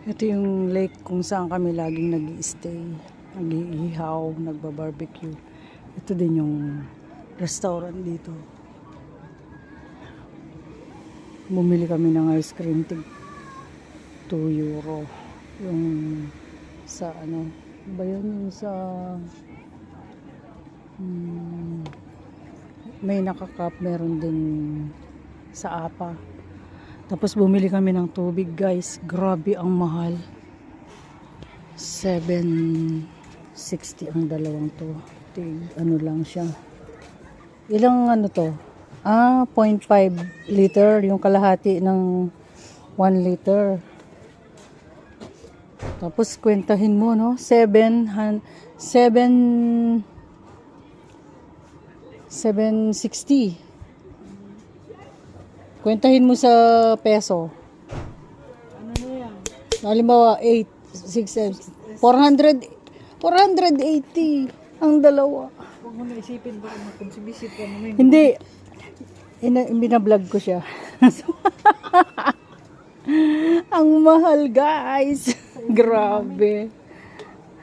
Ito yung lake kung saan kami laging nag-i-stay. Nag-iihaw, nagba-barbecue. Ito din yung restaurant dito. Bumili kami ng ice cream, tig 2 euro. Yung sa ano, ba yun yung sa may nakakap, meron din sa APA. Tapos bumili kami ng tubig, guys. Grabe ang mahal. 760 ang dalawang to. Ano lang siya. Ilang ano to? 0.5 liter. Yung kalahati ng 1 liter. Tapos kwentahin mo, no? 760. Kwentahin mo sa peso. Ano na yan? Halimbawa, 8, 6, 400, 480 ang dalawa. Huwag mo na isipin ba kung magkonsumisip ka naman. Hindi. Binablog ko siya. Ang mahal, guys. Grabe.